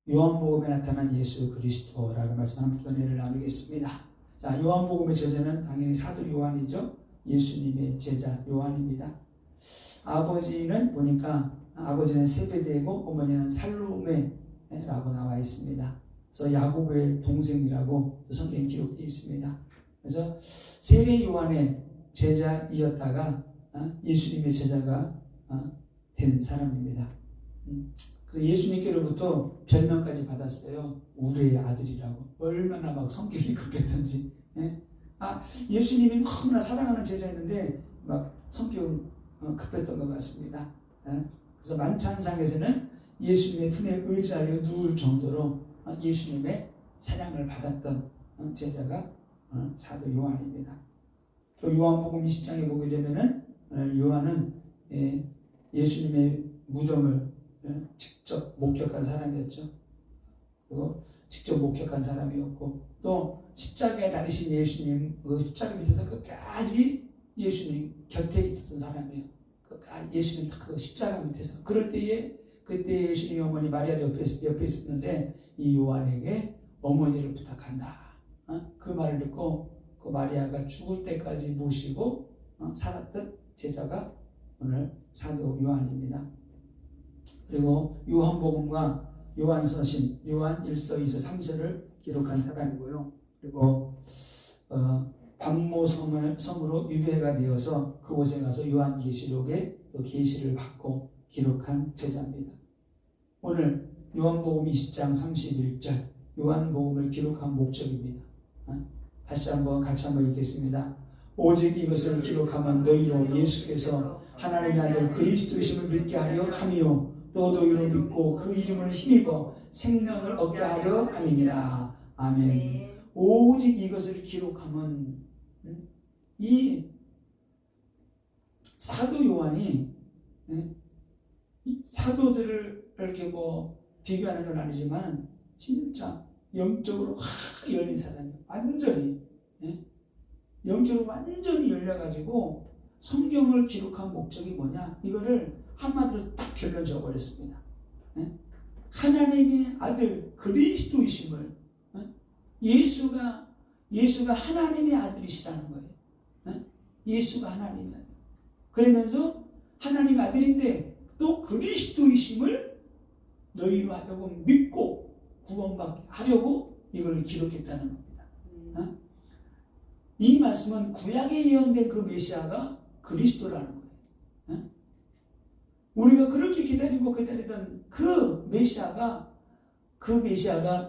요한복음에 나타난 예수 그리스도라는 말씀 함께 은혜를 나누겠습니다. 자, 요한복음의 제자는 당연히 사도 요한이죠. 예수님의 제자 요한입니다. 아버지는 보니까 아버지는 세베대고 어머니는 살로메라고 나와 있습니다. 그래서 야고보의 동생이라고 성경에 기록되어 있습니다. 그래서 세례 요한의 제자이었다가 예수님의 제자가 된 사람입니다. 그래서 예수님께로부터 별명까지 받았어요. 우리의 아들이라고. 얼마나 막 성격이 급했던지. 예수님이 너무나 사랑하는 제자였는데 막 성격은 급했던 것 같습니다. 그래서 만찬상에서는 예수님의 품에 의지하여 누울 정도로 예수님의 사랑을 받았던 제자가 사도 요한입니다. 또 요한복음 20장에 보게 되면은 요한은 예수님의 무덤을 직접 목격한 사람이었죠. 그리고 직접 목격한 사람이었고 또 십자가에 달리신 예수님 그 십자가 밑에서 끝까지 예수님 곁에 있었던 사람이에요. 예수님 그 십자가 밑에서 그럴 때에 그때 예수님의 어머니 마리아 옆에 있었는데 이 요한에게 어머니를 부탁한다. 그 말을 듣고 그 마리아가 죽을 때까지 모시고 살았던 제자가 오늘 사도 요한입니다. 그리고 요한복음과 요한서신, 요한 1서, 2서, 3서를 기록한 사람이고요. 그리고 박모섬으로 유배가 되어서 그곳에 가서 요한계시록의 또 계시를 받고 기록한 제자입니다. 오늘 요한복음 20장 31절 요한복음을 기록한 목적입니다. 다시 한번 같이 한번 읽겠습니다. 오직 이것을 기록하면 너희로 예수께서 하나님의 아들 그리스도이심을 믿게 하려 함이요 또 너희로 믿고 그 이름을 힘입어 생명을 얻게 하려 함이니라. 아멘. 오직 이것을 기록하면 이 사도 요한이 사도들을 이렇게 비교하는 건 아니지만 진짜 영적으로 확 열린 사람이에요. 완전히 영적으로 완전히 열려가지고 성경을 기록한 목적이 뭐냐? 이거를 한마디로 딱 결론 지어버렸습니다. 하나님의 아들 그리스도이심을 예수가 하나님의 아들이시라는 거예요. 예수가 하나님의 아들. 그러면서 하나님의 아들인데 또 그리스도이심을 너희로 하려고 믿고 구원받게 하려고 이걸 기록했다는 겁니다. 이 말씀은 구약에 예언된 그 메시아가 그리스도라는 거예요. 우리가 그렇게 기다리고 기다리던 그 메시아가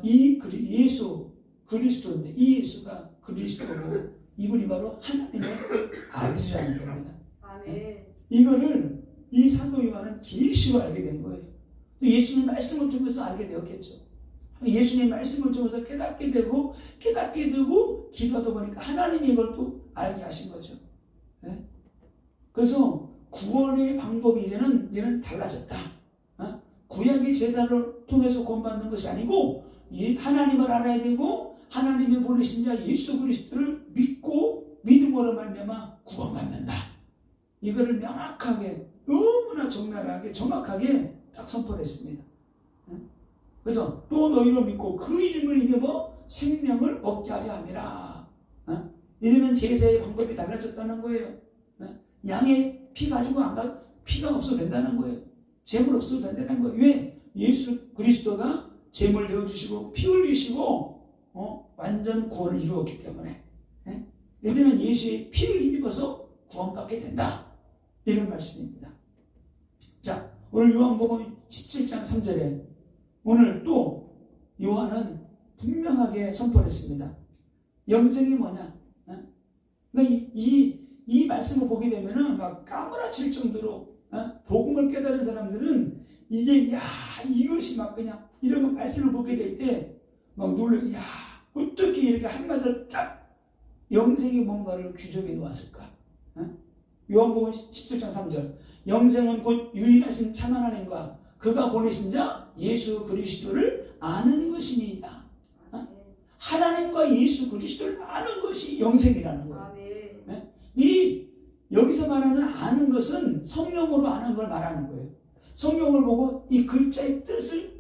이 예수 그리스도인데 이 예수가 그리스도고 이분이 바로 하나님의 아들이라는 겁니다. 이거를 이 사도 요한은 계시로 알게 된 거예요. 예수님 말씀을 통해서 알게 되었겠죠. 예수님 말씀을 통해서 깨닫게 되고 기도하다 보니까 하나님이 이걸 또 알게 하신 거죠. 그래서 구원의 방법이 이제는 달라졌다. 구약의 제사를 통해서 구원받는 것이 아니고 하나님을 알아야 되고 하나님이 보내신 자 예수 그리스도를 믿고 믿음으로 말미암아 구원받는다. 이거를 명확하게 너무나 적나라하게 정확하게 딱 선포했습니다. 그래서 또 너희로 믿고 그 이름을 힘입어 생명을 얻게 하려 함이라. 이러면 제사의 방법이 달라졌다는 거예요. 양의 피 가지고 피가 없어도 된다는 거예요. 제물 없어도 된다는 거예요. 왜? 예수 그리스도가 제물 되어주시고 피 흘리시고 완전 구원을 이루었기 때문에 이들은 예수의 피를 힘입어서 구원받게 된다. 이런 말씀입니다. 자, 오늘 요한복음 17장 3절에 오늘 또 요한은 분명하게 선포했습니다. 영생이 뭐냐? 그러니까 이 말씀을 보게 되면은 막 까무라칠 정도로 복음을 깨달은 사람들은 이게 이것이 막 그냥 이런 말씀을 보게 될 때 막 놀래. 어떻게 이렇게 한마디로 딱 영생이 뭔가를 규정해 놓았을까? 요한복음 17장 3절 영생은 곧 유일하신 참 하나님과 그가 보내신 자 예수 그리스도를 아는 것이니이다. 하나님과 예수 그리스도를 아는 것이 영생이라는 거예요. 여기서 말하는 아는 것은 성령으로 아는 걸 말하는 거예요. 성경을 보고 이 글자의 뜻을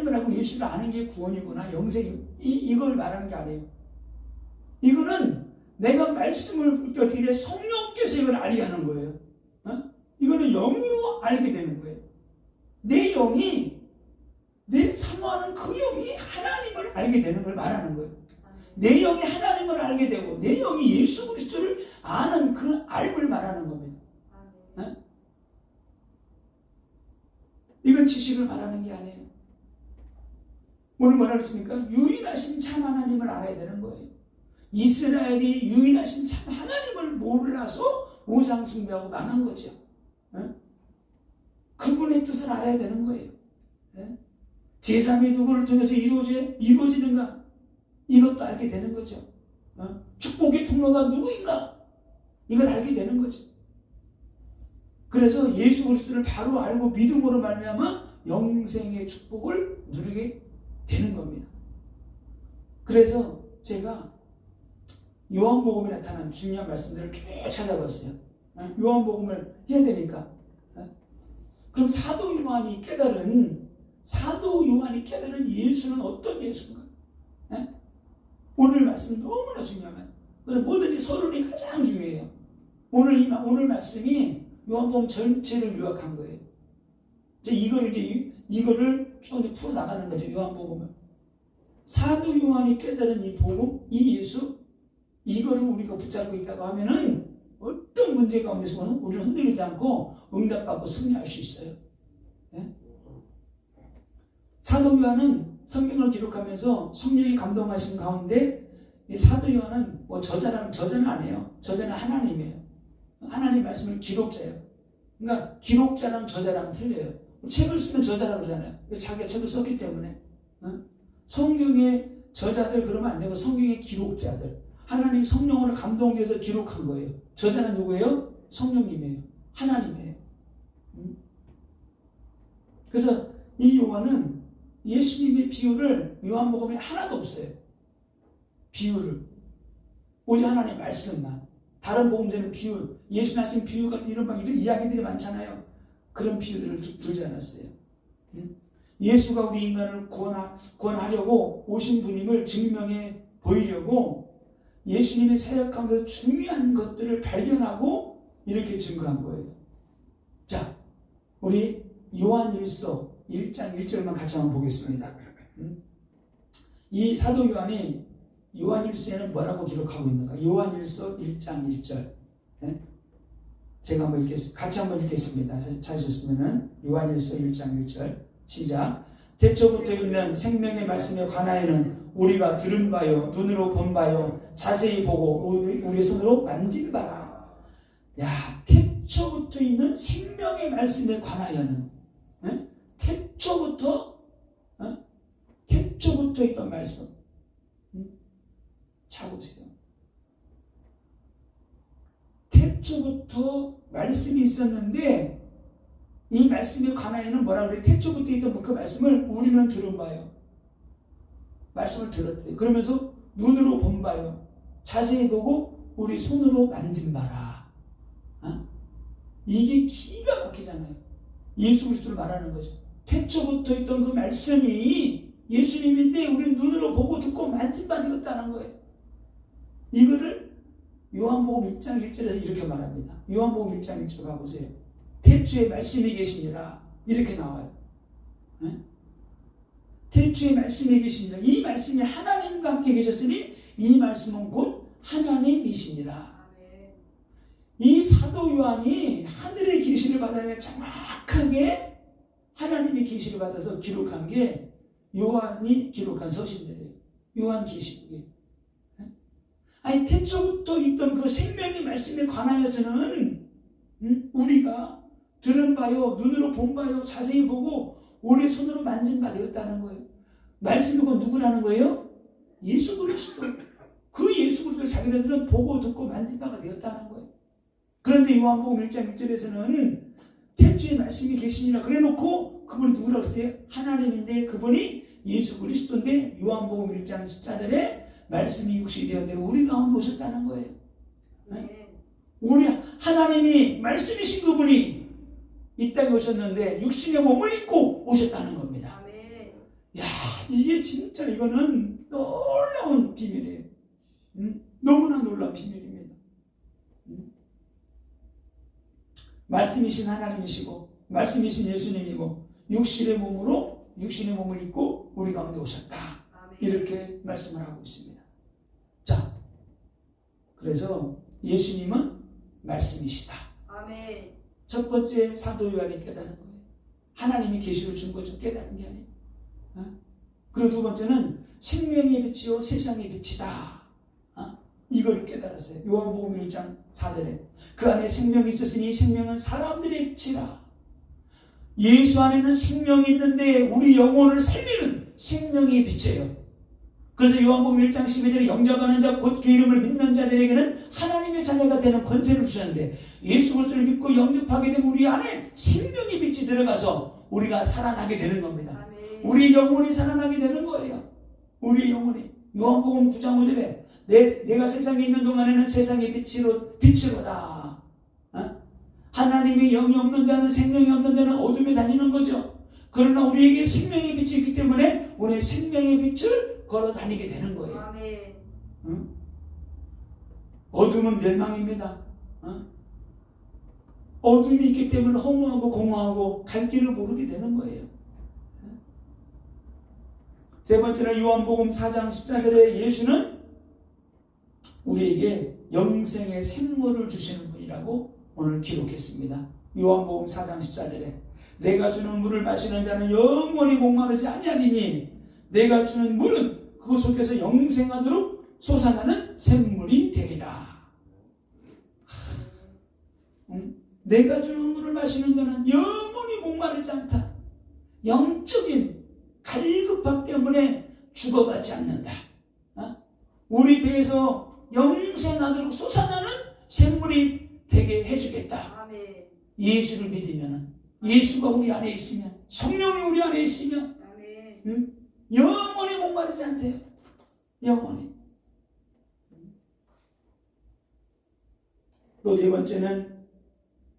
하나님을 알고 예수를 아는 게 구원이구나, 영생이, 이걸 말하는 게 아니에요. 이거는 내가 말씀을 어떻게 돼? 성령께서 이걸 알게 하는 거예요. 이거는 영으로 알게 되는 거예요. 내 영이, 내 사모하는 그 영이 하나님을 알게 되는 걸 말하는 거예요. 내 영이 하나님을 알게 되고 내 영이 예수 그리스도를 아는 그 알을 말하는 겁니다. 이건 지식을 말하는 게 아니에요. 오늘 뭐라 그랬습니까? 유일하신 참 하나님을 알아야 되는 거예요. 이스라엘이 유일하신 참 하나님을 몰라서 우상 숭배하고 망한 거죠. 그분의 뜻을 알아야 되는 거예요. 제3의 누구를 통해서 이루어지는가? 이것도 알게 되는 거죠. 축복의 통로가 누구인가? 이걸 알게 되는 거죠. 그래서 예수 그리스도를 바로 알고 믿음으로 말미암아 영생의 축복을 누리게 되는 겁니다. 그래서 제가 요한복음에 나타난 중요한 말씀들을 쭉 찾아봤어요. 요한복음을 해야 되니까. 그럼 사도 요한이 깨달은 예수는 어떤 예수인가? 오늘 말씀 너무나 중요합니다. 뭐든지 서론이 가장 중요해요. 오늘 말씀이 요한복음 전체를 요약한 거예요. 이거를 쭉 풀어 나가는 거죠. 요한복음을. 사도 요한이 깨달은 이 복음, 이 예수, 이거를 우리가 붙잡고 있다고 하면은 어떤 문제 가운데서 우리는 흔들리지 않고 응답받고 승리할 수 있어요. 사도 요한은 성경을 기록하면서 성령이 감동하신 가운데 이 사도 요한은 저자는 아니에요. 저자는 하나님이에요. 하나님 말씀은 기록자예요. 그러니까 기록자랑 저자랑 틀려요. 책을 쓰면 저자라고 그러잖아요. 자기가 책을 썼기 때문에. 성경의 저자들 그러면 안 되고 성경의 기록자들. 하나님 성령으로 감동돼서 기록한 거예요. 저자는 누구예요? 성령님이에요. 하나님이에요. 그래서 이 요한은 예수님의 비유를 요한복음에 하나도 없어요. 비유를. 오직 하나님의 말씀만. 다른 복음들은 비유, 예수 하신 비유 같은 이런 이야기들이 많잖아요. 그런 비유들을 들지 않았어요. 예수가 우리 인간을 구원하려고 오신 분임을 증명해 보이려고 예수님의 사역 가운데 중요한 것들을 발견하고 이렇게 증거한 거예요. 자, 우리 요한일서 1장 1절만 같이 한번 보겠습니다. 이 사도 요한이 요한일서에는 뭐라고 기록하고 있는가? 요한일서 1장 1절. 제가 한번 같이 한번 읽겠습니다. 찾으셨으면은 요한일서 1장 1절 시작. 태초부터 있는 생명의 말씀에 관하여는 우리가 들은 바요, 눈으로 본 바요, 자세히 보고 우리 손으로 만진 바라. 야, 태초부터 있는 생명의 말씀에 관하여는 태초부터 있던 말씀. 차보세요. 태초부터 말씀이 있었는데 이 말씀에 관하여는 뭐라 그래요? 태초부터 있던 그 말씀을 우리는 들은 바요. 말씀을 들었대요. 그러면서 눈으로 본 바요. 자세히 보고 우리 손으로 만진 바라. 이게 기가 막히잖아요. 예수 그리스도를 말하는 거죠. 태초부터 있던 그 말씀이 예수님인데 우리는 눈으로 보고 듣고 만진 바 되었다는 거예요. 이거를 요한복음 1장 1절에서 이렇게 말합니다. 요한복음 1장 1절 가보세요. 태초에 말씀이 계시니라 이렇게 나와요. 태초에 말씀이 계시니라. 이 말씀이 하나님과 함께 계셨으니 이 말씀은 곧 하나님이시니라. 이 사도 요한이 하늘의 계시를 받아야 정확하게 하나님의 계시를 받아서 기록한 게 요한이 기록한 서신들이에요. 요한 계시록이에요. 아니 태초부터 있던 그 생명의 말씀에 관하여서는 우리가 들은 바요, 눈으로 본 바요, 자세히 보고 우리 손으로 만진 바 되었다는 거예요. 말씀이 곧 누구라는 거예요? 예수 그리스도. 그 예수 그리스도를 자기네들은 보고 듣고 만진 바가 되었다는 거예요. 그런데 요한복음 1장 1절에서는 태초에 말씀이 계시니라 그래놓고 그분이 누구라고 했어요? 하나님인데 그분이 예수 그리스도인데 요한복음 1장 14절에 말씀이 육신이 되었는데 우리 가운데 오셨다는 거예요. 우리 하나님이 말씀이신 그분이 이 땅에 오셨는데 육신의 몸을 입고 오셨다는 겁니다. 야, 이게 진짜 이거는 놀라운 비밀이에요. 너무나 놀라운 비밀입니다. 말씀이신 하나님이시고 말씀이신 예수님이고 육신의 몸을 입고 우리 가운데 오셨다. 아멘. 이렇게 말씀을 하고 있습니다. 자, 그래서 예수님은 말씀이시다. 아멘. 첫 번째 사도 요한이 깨달은 거예요. 하나님이 계시를 준 거죠. 깨달은 게 아니에요. 그리고 두 번째는 생명의 빛이요 세상의 빛이다. 이걸 깨달았어요. 요한복음 1장 4절에 그 안에 생명이 있었으니 생명은 사람들의 빛이라. 예수 안에는 생명이 있는데 우리 영혼을 살리는 생명의 빛이에요. 그래서 요한복음 1장 12절에 영접하는 자 곧 그 이름을 믿는 자들에게는 하나님의 자녀가 되는 권세를 주셨는데 예수 그리스도를 믿고 영접하게 되면 우리 안에 생명의 빛이 들어가서 우리가 살아나게 되는 겁니다. 아멘. 우리 영혼이 살아나게 되는 거예요. 우리 영혼이. 요한복음 9장 5절에 내가 세상에 있는 동안에는 세상의 빛으로다. 하나님의 영이 없는 자는 생명이 없는 자는 어둠에 다니는 거죠. 그러나 우리에게 생명의 빛이 있기 때문에 우리의 생명의 빛을 걸어 다니게 되는 거예요. 아멘. 어둠은 멸망입니다. 어둠이 있기 때문에 허무하고 공허하고 갈 길을 모르게 되는 거예요. 세 번째는 요한복음 4장 14절에 예수는 우리에게 영생의 생물을 주시는 분이라고 오늘 기록했습니다. 요한복음 4장 14절에 내가 주는 물을 마시는 자는 영원히 목마르지 아니하리니 내가 주는 물은 그 속에서 영생하도록 솟아나는 샘물이 되리라. 내가 주는 물을 마시는 자는 영원히 목마르지 않다. 영적인 갈급함 때문에 죽어가지 않는다. 우리 배에서 영생하도록 솟아나는 샘물이 되게 해주겠다. 아멘. 예수를 믿으면, 예수가 우리 안에 있으면, 성령이 우리 안에 있으면 아멘. 영원히 목마르지 않대요. 영원히. 또 네 번째는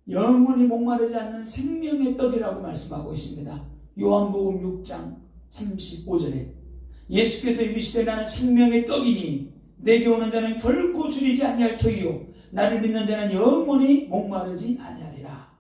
영원히 목마르지 않는 생명의 떡이라고 말씀하고 있습니다. 요한복음 6장 35절에 예수께서 이르시되 나는 생명의 떡이니 내게 오는 자는 결코 줄이지 아니할 터이요 나를 믿는 자는 영원히 목마르지 아니하리라.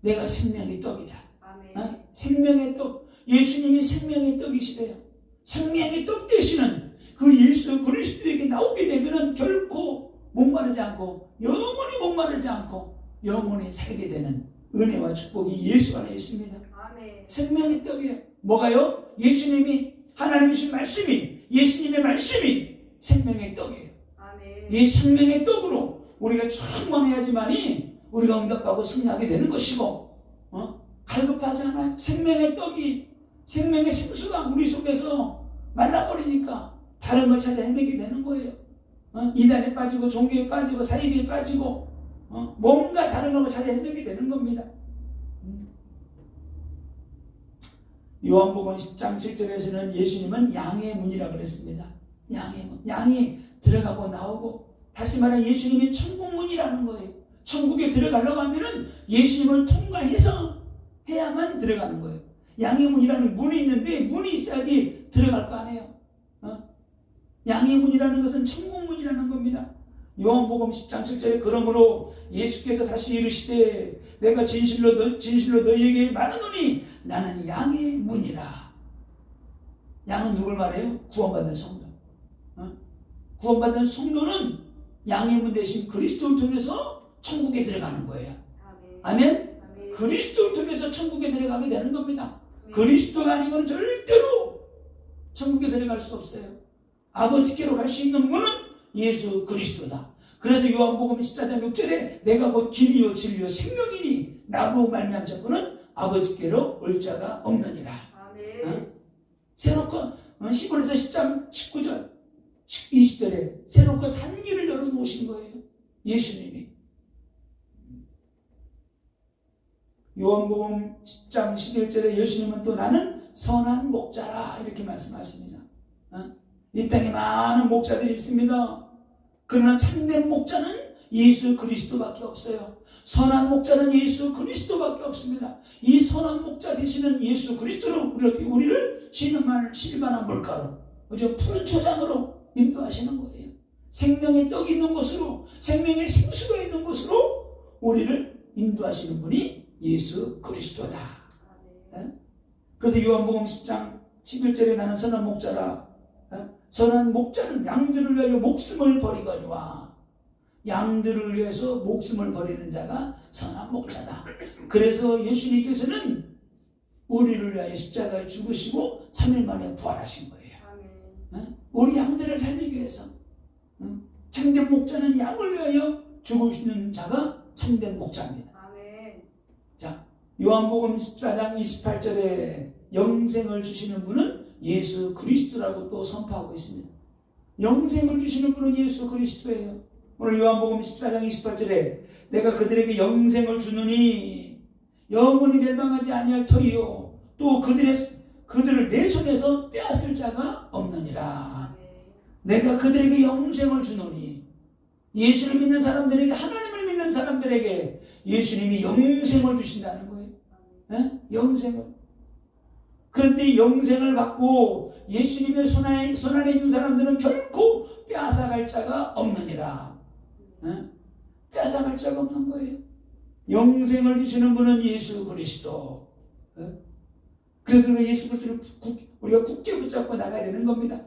내가 생명의 떡이다. 아멘. 생명의 떡. 예수님이 생명의 떡이시래요. 생명의 떡 되시는 그 예수 그리스도에게 나오게 되면은 결코 목마르지 않고 영원히 목마르지 않고 영원히 살게 되는 은혜와 축복이 예수 안에 있습니다. 아멘. 생명의 떡이에요. 뭐가요? 예수님이 하나님이신 말씀이 예수님의 말씀이 생명의 떡이에요. 아멘. 이 생명의 떡으로 우리가 충만해야지만이 우리가 응답하고 승리하게 되는 것이고 갈급하지 않아요. 생명의 떡이 생명의 생수가 우리 속에서 말라버리니까 다른 걸 찾아 헤매게 되는 거예요. 이단에 빠지고 종교에 빠지고 사이비에 빠지고 뭔가 다른 걸 찾아 헤매게 되는 겁니다. 요한복음 10장 7절에서는 예수님은 양의 문이라고 그랬습니다. 양의 문. 양이 들어가고 나오고 다시 말하면 예수님이 천국문이라는 거예요. 천국에 들어가려고 하면은 예수님을 통과해서 해야만 들어가는 거예요. 양의 문이라는 문이 있는데 문이 있어야지 들어갈 거 아니에요. 양의 문이라는 것은 천국문이라는 겁니다. 요한복음 10장 7절에 그러므로 예수께서 다시 이르시되 내가 진실로 너희에게 말하노니 나는 양의 문이라. 양은 누굴 말해요? 구원받은 성도. 구원받은 성도는 양의 문 대신 그리스도를 통해서 천국에 들어가는 거예요. 아멘? 아멘. 그리스도를 통해서 천국에 들어가게 되는 겁니다. 그리스도가 아니고는 절대로 천국에 들어갈 수 없어요. 아버지께로 갈 수 있는 문은 예수 그리스도다. 그래서 요한복음 14장 6절에 내가 곧 길이요 진리요 생명이니 나로 말미암은 자꾸는 아버지께로 올 자가 없느니라. 아멘. 세놓고 시골에서 10장 19절 20절에 세놓고 산길을 열어놓으신 거예요. 예수님이. 요한복음 10장 11절에 예수님은 또 나는 선한 목자라 이렇게 말씀하십니다. 이 땅에 많은 목자들이 있습니다. 그러나 참된 목자는 예수 그리스도밖에 없어요. 선한 목자는 예수 그리스도밖에 없습니다. 이 선한 목자 되시는 예수 그리스도는 우리를 실만한 물가로, 그죠? 푸른 초장으로 인도하시는 거예요. 생명의 떡이 있는 곳으로, 생명의 생수가 있는 곳으로 우리를 인도하시는 분이 예수 그리스도다. 네? 그래서 요한복음 10장 11절에 나는 선한 목자라. 선한 목자는 양들을 위하여 목숨을 버리거니와. 양들을 위해서 목숨을 버리는 자가 선한 목자다. 그래서 예수님께서는 우리를 위하여 십자가에 죽으시고 3일 만에 부활하신 거예요. 우리 양들을 살리기 위해서. 참된 목자는 양을 위하여 죽으시는 자가 참된 목자입니다. 자, 요한복음 14장 28절에 영생을 주시는 분은 예수 그리스도라고 또 선포하고 있습니다. 영생을 주시는 분은 예수 그리스도예요. 오늘 요한복음 14장 28절에 내가 그들에게 영생을 주느니 영원히 멸망하지 아니할 터이요 또 그들을 내 손에서 빼앗을 자가 없느니라. 내가 그들에게 영생을 주노니, 예수를 믿는 사람들에게, 하나님을 믿는 사람들에게 예수님이 영생을 주신다는 거예요. 네? 영생을. 그런데 영생을 받고 예수님의 손 안에 있는 사람들은 결코 빼앗아갈 자가 없느니라. 네? 빼앗아갈 자가 없는 거예요. 영생을 주시는 분은 예수 그리스도. 네? 그래서 예수 그리스도를 우리가 굳게 붙잡고 나가야 되는 겁니다.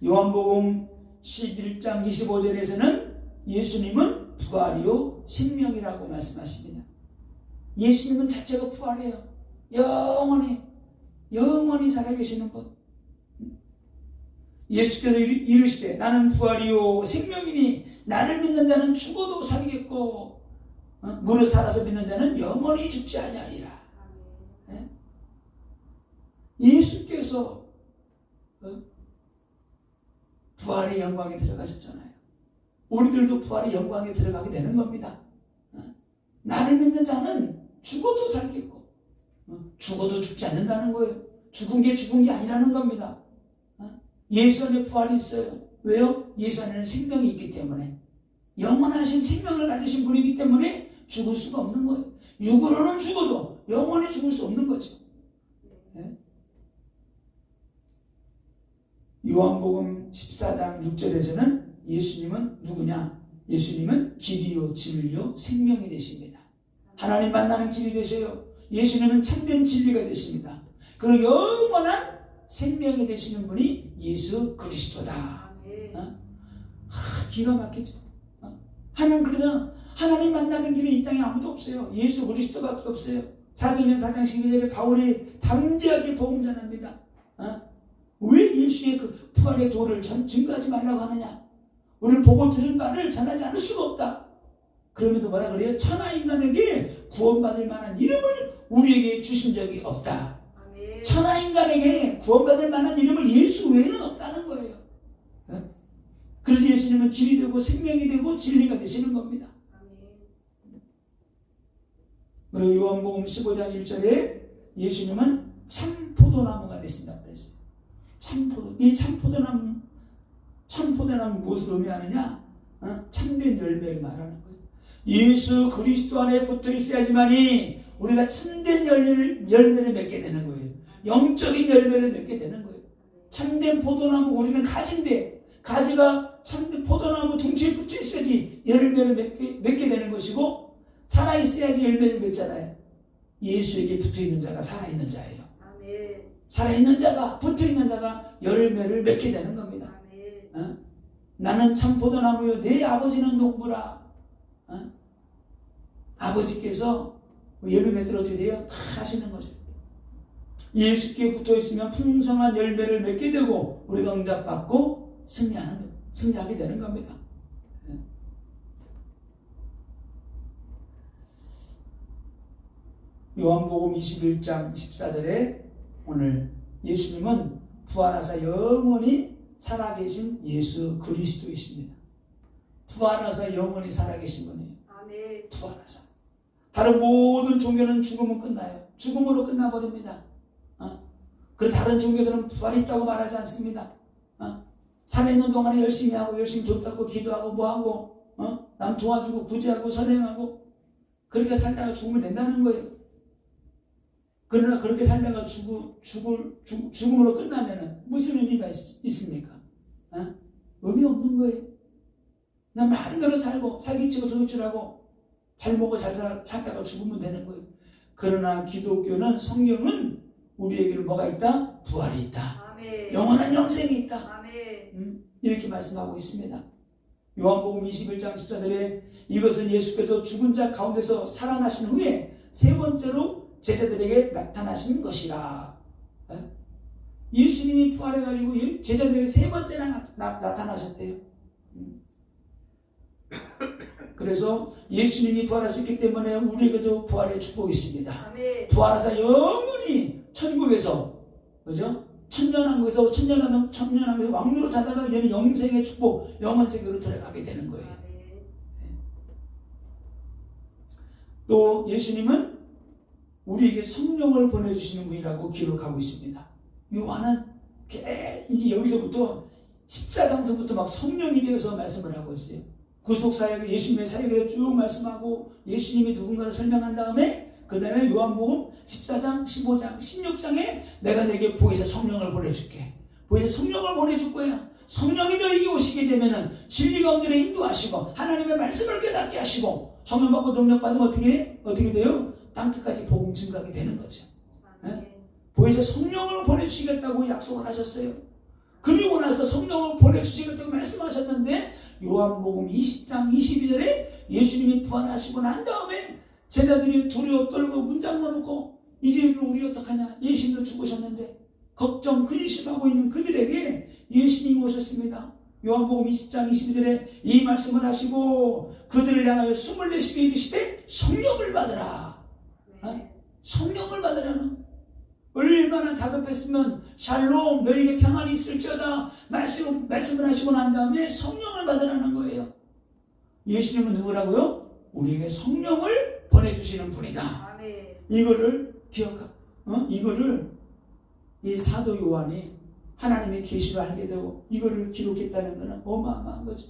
요한복음 11장 25절에서는 예수님은 부활이요 생명이라고 말씀하십니다. 예수님은 자체가 부활이에요. 영원히 살아계시는 분. 예수께서 이르시되 나는 부활이요 생명이니 나를 믿는 자는 죽어도 살겠고 무릇 살아서 믿는 자는 영원히 죽지 아니하리라. 예수께서 부활의 영광에 들어가셨잖아요. 우리들도 부활의 영광에 들어가게 되는 겁니다. 나를 믿는 자는 죽어도 살겠고 죽어도 죽지 않는다는 거예요. 죽은 게 아니라는 겁니다. 예수 안에 부활이 있어요. 왜요? 예수 안에는 생명이 있기 때문에, 영원하신 생명을 가지신 분이기 때문에 죽을 수가 없는 거예요. 육으로는 죽어도 영원히 죽을 수 없는 거죠. 요한복음 14장 6절에서는 예수님은 누구냐? 예수님은 길이요 진리요 생명이 되십니다. 하나님 만나는 길이 되셔요. 예수님은 참된 진리가 되십니다. 그리고 영원한 생명이 되시는 분이 예수 그리스도다. 기가 막히죠. 그래서 하나님 만나는 길은 이 땅에 아무도 없어요. 예수 그리스도밖에 없어요. 사도행전 4장 12절에 바울이 담대하게 복음 전합니다. 왜 예수의 그 부활의 도를 증거하지 말라고 하느냐? 우리는 보고 들은 바를 전하지 않을 수가 없다. 그러면서 뭐라 그래요? 천하 인간에게 구원받을 만한 이름을 우리에게 주신 적이 없다. 아멘. 천하 인간에게 구원받을 만한 이름을 예수 외에는 없다는 거예요. 그래서 예수님은 길이 되고 생명이 되고 진리가 되시는 겁니다. 아멘. 그리고 요한복음 15장 1절에 예수님은 참 포도나무가 되신다 그랬어요. 참포도. 이 참포도나무 무엇을 의미하느냐? 참된 열매를 말하는 거예요. 예수 그리스도 안에 붙어 있어야지만이 우리가 참된 열매를 맺게 되는 거예요. 영적인 열매를 맺게 되는 거예요. 참된 포도나무, 우리는 가지인데 가지가 참된 포도나무 둥지에 붙어 있어야지 열매를 맺게 되는 것이고, 살아있어야지 열매를 맺잖아요. 예수에게 붙어 있는 자가 살아있는 자예요. 살아있는 자가, 붙어있는 자가 열매를 맺게 되는 겁니다. 나는 참 포도나무요 내 아버지는 농부라. 아버지께서 열매들 어떻게 돼요? 다 하시는 거죠. 예수께 붙어있으면 풍성한 열매를 맺게 되고 우리가 응답받고 승리하게 되는 겁니다. 요한복음 21장 14절에 오늘 예수님은 부활하사 영원히 살아계신 예수 그리스도이십니다. 부활하사 영원히 살아계신 분이에요. 아멘. 부활하사. 다른 모든 종교는 죽으면 끝나요. 죽음으로 끝나버립니다. 그리고 다른 종교들은 부활이 있다고 말하지 않습니다. 살아있는 동안에 열심히 하고 열심히 줬다고 기도하고 뭐하고 남 도와주고 구제하고 선행하고 그렇게 살다가 죽으면 된다는 거예요. 그러나 그렇게 살다가 죽음으로 끝나면 무슨 의미가 있습니까? 의미 없는 거예요. 그냥 마음대로 살고 사기치고 도둑질하고 잘 먹고 잘 살다가 죽으면 되는 거예요. 그러나 기독교는 성경은 우리에게는 뭐가 있다? 부활이 있다. 아멘. 영원한 영생이 있다. 아멘. 이렇게 말씀하고 있습니다. 요한복음 21장 14절에 이것은 예수께서 죽은 자 가운데서 살아나신 후에 세 번째로 제자들에게 나타나신 것이라. 예수님이 부활해가지고 제자들에게 세 번째나 나타나셨대요. 그래서 예수님이 부활하셨기 때문에 우리에게도 부활의 축복이 있습니다. 아멘. 부활하사 영원히 천국에서, 그죠? 천년왕국에서 천년왕국에서 왕노로 타다가 얘는 영생의 축복, 영원 세계로 들어가게 되는 거예요. 아멘. 또 예수님은 우리에게 성령을 보내주시는 분이라고 기록하고 있습니다. 요한은 이제 여기서부터 십자강서부터 막 성령이 되어서 말씀을 하고 있어요. 구속사역, 예수님의 사역에 대해서 쭉 말씀하고 예수님이 누군가를 설명한 다음에 그 다음에 요한복음 14장, 15장, 16장에 내가 너에게 보혜사 성령을 보내줄게. 보혜사 성령을 보내줄 거야. 성령이 너에게 오시게 되면은 진리 가운데 인도하시고 하나님의 말씀을 깨닫게 하시고 성령 받고 능력 받으면 어떻게 돼요? 땅끝까지 복음 증가하게 되는 거죠. 보혜사 성령을 보내주시겠다고 약속을 하셨어요. 그리고 나서 성령을 보내주시겠다고 말씀하셨는데 요한복음 20장 22절에 예수님이 부활하시고 난 다음에 제자들이 두려워 떨고 문 잠궈놓고 이제 우리 어떡하냐, 예수님도 죽으셨는데 걱정 근심하고 있는 그들에게 예수님이 오셨습니다. 요한복음 20장 22절에 이 말씀을 하시고 그들을 향하여 숨을 내쉬게 이르시되 성령을 받으라. 성령을 받으라는, 얼마나 다급했으면 샬롬 너에게 평안이 있을지어다 말씀을 하시고 난 다음에 성령을 받으라는 거예요. 예수님은 누구라고요? 우리에게 성령을 보내주시는 분이다. 아멘. 이거를 이거를 이 사도 요한이 하나님의 계시를 알게 되고 이거를 기록했다는 것은 어마어마한 거죠.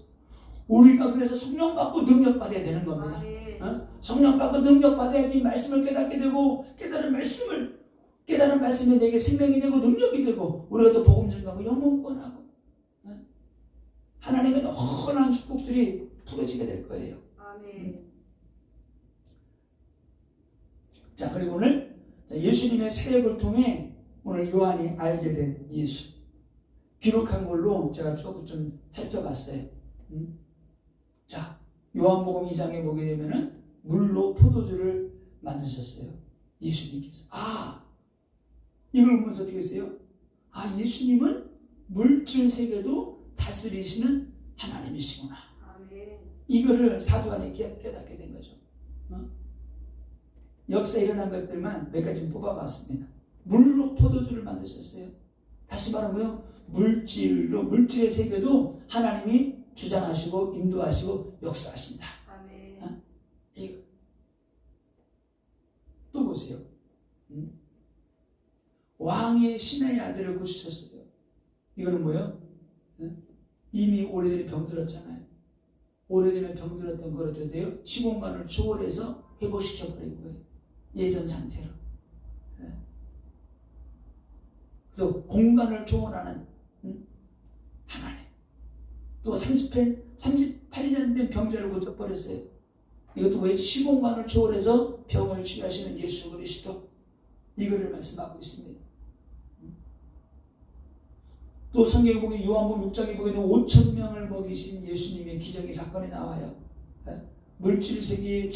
우리가 그래서 성령 받고 능력 받아야 되는 겁니다. 아멘. 성령 받고 능력 받아야지 말씀을 깨닫게 되고 깨달은 말씀이 내게 생명이 되고 능력이 되고 우리가 또 복음 증가하고 영혼권하고 하나님의 너무한 축복들이 풀어지게 될 거예요. 아멘. 자, 그리고 오늘 예수님의 사역을 통해 오늘 요한이 알게 된 예수 기록한 걸로 제가 조금 좀 살펴봤어요. 자, 요한복음 2장에 보게 되면은 물로 포도주를 만드셨어요. 예수님께서. 이걸 보면서 어떻게 했어요? 예수님은 물질 세계도 다스리시는 하나님이시구나. 아멘. 이거를 사도 안에 깨닫게 된 거죠. 역사에 일어난 것들만 몇 가지 뽑아봤습니다. 물로 포도주를 만드셨어요. 다시 말하면 물질의 세계도 하나님이 주장하시고 인도하시고 역사하신다. 아멘. 이거. 또 보세요. 왕의 신의 아들을 고치셨어요. 이거는 뭐예요? 이미 오래전에 병들었잖아요. 오래전에 병들었던 걸 어떻게 돼요? 시공간을 초월해서 회복시켜버린 거예요. 예전 상태로. 그래서 공간을 초월하는 하나님. 또 38년 된 병자를 고쳐버렸어요. 이것도 뭐예요? 시공간을 초월해서 병을 치유하시는 예수 그리스도. 이거를 말씀하고 있습니다. 또 성경에 보면 요한복음 6장에 보게 되면 5,000명을 먹이신 예수님의 기적의 사건이 나와요. 물질 세계의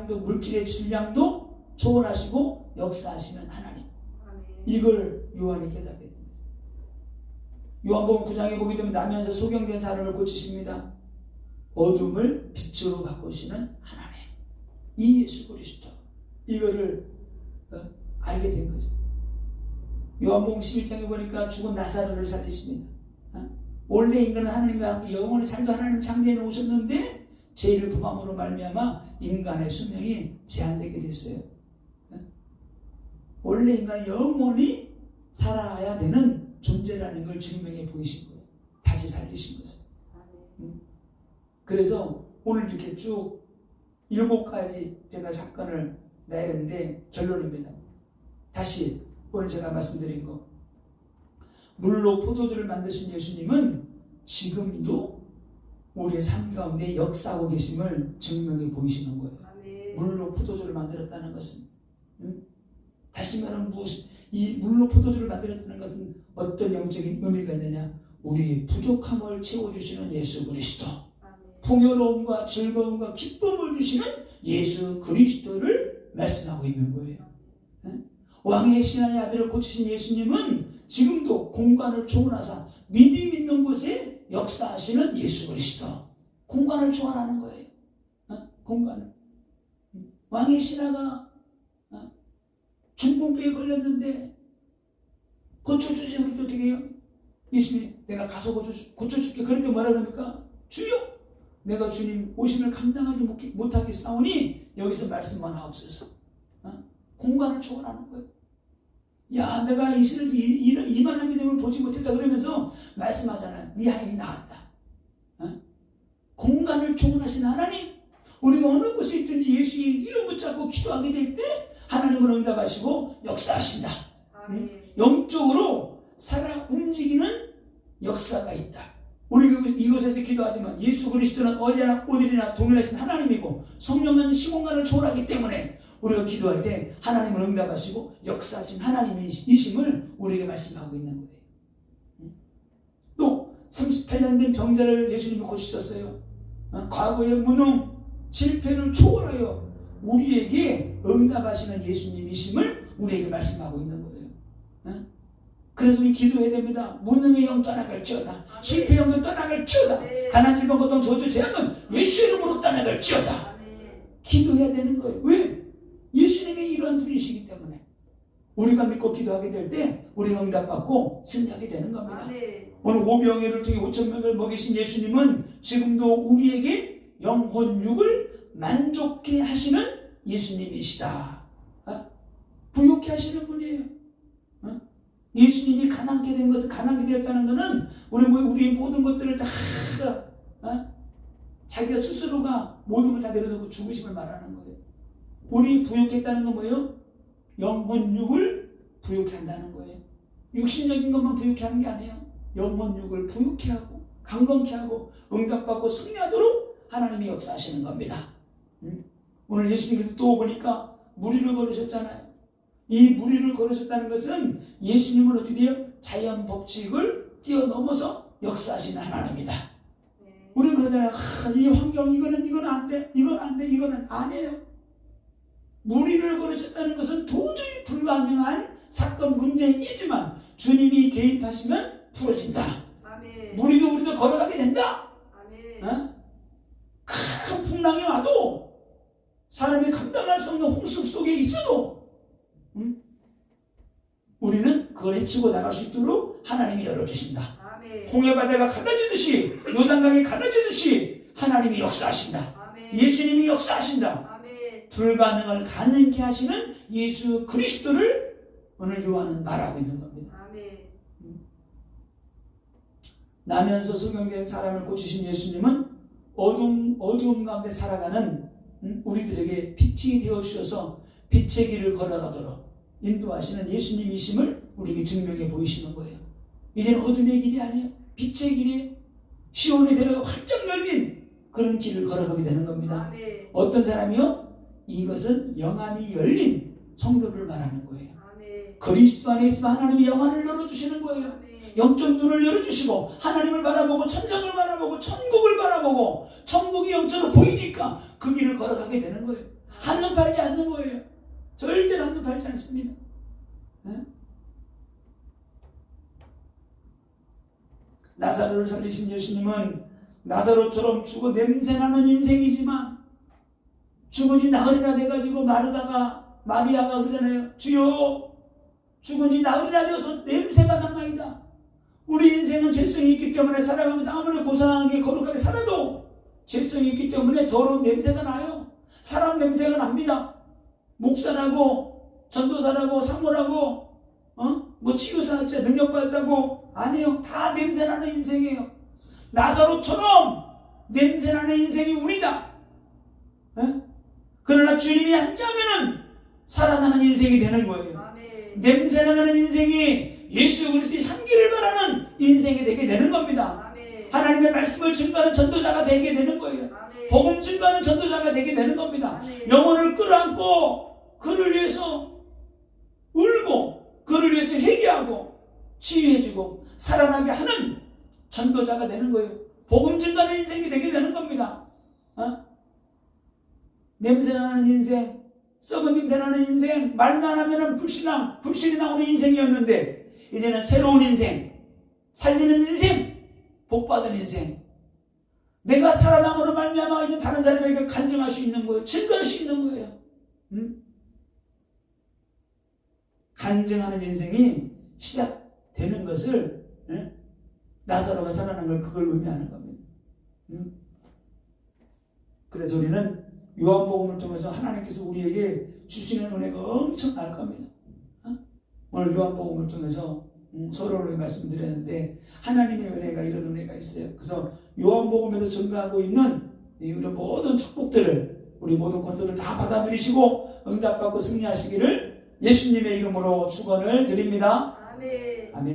물질의 질량도 초월하시고 역사하시는 하나님. 아멘. 이걸 요한이 깨닫게 됩니다. 요한복음 9장에 보게 되면 나면서 소경된 사람을 고치십니다. 어둠을 빛으로 바꾸시는 하나님. 이 예수 그리스도. 이거를 알게 된 거죠. 요한복음 11장에 보니까 죽은 나사로를 살리십니다. 원래 인간은 하나님과 함께 영원히 살도 하나님 창조해 놓으셨는데 죄를 범함으로 말미암아 인간의 수명이 제한되게 됐어요. 원래 인간은 영원히 살아야 되는 존재라는 걸 증명해 보이신 거예요. 다시 살리신 거죠. 그래서 오늘 이렇게 쭉 7가지 제가 사건을 내는데 결론입니다. 다시 오늘 제가 말씀드린 거, 물로 포도주를 만드신 예수님은 지금도 우리의 삶 가운데 역사하고 계심을 증명해 보이시는 거예요. 아멘. 물로 포도주를 만들었다는 것은, 다시 말하면 이 물로 포도주를 만들었다는 것은 어떤 영적인 의미가 있느냐? 우리의 부족함을 채워주시는 예수 그리스도, 아멘. 풍요로움과 즐거움과 기쁨을 주시는 예수 그리스도를 말씀하고 있는 거예요. 왕의 신하의 아들을 고치신 예수님은 지금도 공간을 초월하사 믿음 있는 곳에 역사하시는 예수 그리스도. 공간을 초월하는 거예요. 공간을. 왕의 신하가 중풍병에 걸렸는데 고쳐주세요. 그때 어떻게 해요? 예수님, 내가 가서 고쳐줄게. 그런데 뭐라 그럽니까? 주여, 내가 주님 오심을 감당하지 못하겠사오니 여기서 말씀만 하옵소서. 공간을 초월하는 거예요. 야, 내가 이 시대에서 이만한 믿음을 보지 못했다 그러면서 말씀하잖아요. 네 하인이 나았다. 공간을 초월하신 하나님, 우리가 어느 곳에 있든지 예수의 이름 붙잡고 기도하게 될 때 하나님을 응답하시고 역사하신다. 영적으로 살아 움직이는 역사가 있다. 우리가 이곳에서 기도하지만 예수 그리스도는 어디나 어디나 동일하신 하나님이고 성령은 시공간을 초월하기 때문에 우리가 기도할 때 하나님을 응답하시고 역사하신 하나님이심을 우리에게 말씀하고 있는 거예요. 또 38년 된 병자를 예수님이 고치셨어요. 과거의 무능, 실패를 초월하여 우리에게 응답하시는 예수님이심을 우리에게 말씀하고 있는 거예요. 그래서 우리 기도해야 됩니다. 무능의 영 떠나갈지어다. 실패의 영도 떠나갈지어다. 가난, 질병, 고통, 저주, 재앙은 예수 이름으로 떠나갈지어다. 기도해야 되는 거예요. 왜? 예수님이 이러한 분이시기 때문에 우리가 믿고 기도하게 될 때 우리가 응답받고 승리하게 되는 겁니다. 오늘 오병이어를 통해 5,000명을 먹이신 예수님은 지금도 우리에게 영혼 육을 만족해 하시는 예수님이시다. 부욕해 하시는 분이에요. 예수님이 가난케 된 것은, 가난케 되었다는 것은 우리의 모든 것들을 다 자기가 스스로가 모든 걸 다 내려놓고 죽으심을 말하는 거예요. 우리 부욕했다는 건 뭐예요? 영혼육을 부욕해 한다는 거예요. 육신적인 것만 부욕해 하는 게 아니에요. 영혼육을 부욕해 하고 강건케 하고 응답받고 승리하도록 하나님이 역사하시는 겁니다. 오늘 예수님께서 또 보니까 무리를 걸으셨잖아요. 이 무리를 걸으셨다는 것은 예수님은 어떻게 해요? 자연 법칙을 뛰어넘어서 역사하시는 하나님이다. 우리는 그러잖아요. 이 환경, 이건 안 돼, 이건 안 돼, 이거는 아니에요. 무리를 걸으셨다는 것은 도저히 불가능한 사건 문제이지만 주님이 개입하시면 풀어진다. 아멘. 무리도 우리도 걸어가게 된다. 아멘. 큰 풍랑이 와도 사람이 감당할 수 없는 홍수 속에 있어도 우리는 그걸 헤치고 나갈 수 있도록 하나님이 열어주신다. 아멘. 홍해바다가 갈라지듯이 요단강이 갈라지듯이 하나님이 역사하신다. 아멘. 예수님이 역사하신다. 불가능을 가능케 하시는 예수 그리스도를 오늘 요한은 말하고 있는 겁니다. 아멘. 나면서 소경된 사람을 고치신 예수님은 어두움 가운데 살아가는 우리들에게 빛이 되어 주셔서 빛의 길을 걸어가도록 인도하시는 예수님이심을 우리에게 증명해 보이시는 거예요. 이제는 어둠의 길이 아니에요. 빛의 길이 시온의 대로가 활짝 열린 그런 길을 걸어가게 되는 겁니다. 아멘. 어떤 사람이요? 이것은 영안이 열린 성도를 말하는 거예요. 아멘. 그리스도 안에 있으면 하나님이 영안을 열어주시는 거예요. 아멘. 영적 눈을 열어주시고 하나님을 바라보고 천성을 바라보고 천국을 바라보고 천국이 영적으로 보이니까 그 길을 걸어가게 되는 거예요. 한눈 팔지 않는 거예요. 절대로 한눈 팔지 않습니다. 나사로를 살리신 예수님은 나사로처럼 죽어 냄새나는 인생이지만 죽은 지 나흘이나 돼가지고 마리아가 그러잖아요. 주여, 죽은 지 나흘이나 되어서 냄새가 난나이다. 우리 인생은 죄성이 있기 때문에 살아가면서 아무리 고상하게 거룩하게 살아도 죄성이 있기 때문에 더러운 냄새가 나요. 사람 냄새가 납니다. 목사라고 전도사라고 사모라고 뭐 치유사학자 능력받았다고 아니에요. 다 냄새나는 인생이에요. 나사로처럼 냄새나는 인생이 우리다. 에? 그러나 주님이 함께하면은 살아나는 인생이 되는 거예요. 아멘. 냄새나는 인생이 예수 그리스도의 향기를 바라는 인생이 되게 되는 겁니다. 아멘. 하나님의 말씀을 증거하는 전도자가 되게 되는 거예요. 아멘. 복음 증거하는 전도자가 되게 되는 겁니다. 아멘. 영혼을 끌어안고 그를 위해서 울고 그를 위해서 회개하고 치유해주고 살아나게 하는 전도자가 되는 거예요. 복음 증거하는 인생이 되게 되는 겁니다. 냄새나는 인생, 썩은 냄새나는 인생, 말만 하면은 불신이 나오는 인생이었는데 이제는 새로운 인생, 살리는 인생, 복받은 인생. 내가 살아남으로 말미암아 있는 다른 사람에게 간증할 수 있는 거예요. 증거할 수 있는 거예요. 간증하는 인생이 시작되는 것을 나사로가 살아난 걸 그걸 의미하는 겁니다. 그래서 우리는 요한복음을 통해서 하나님께서 우리에게 주시는 은혜가 엄청날 겁니다. 오늘 요한복음을 통해서 서로를 말씀드렸는데 하나님의 은혜가 이런 은혜가 있어요. 그래서 요한복음에서 증거하고 있는 이런 모든 축복들을 우리 모든 권속을 다 받아들이시고 응답받고 승리하시기를 예수님의 이름으로 축원을 드립니다. 아멘. 아멘.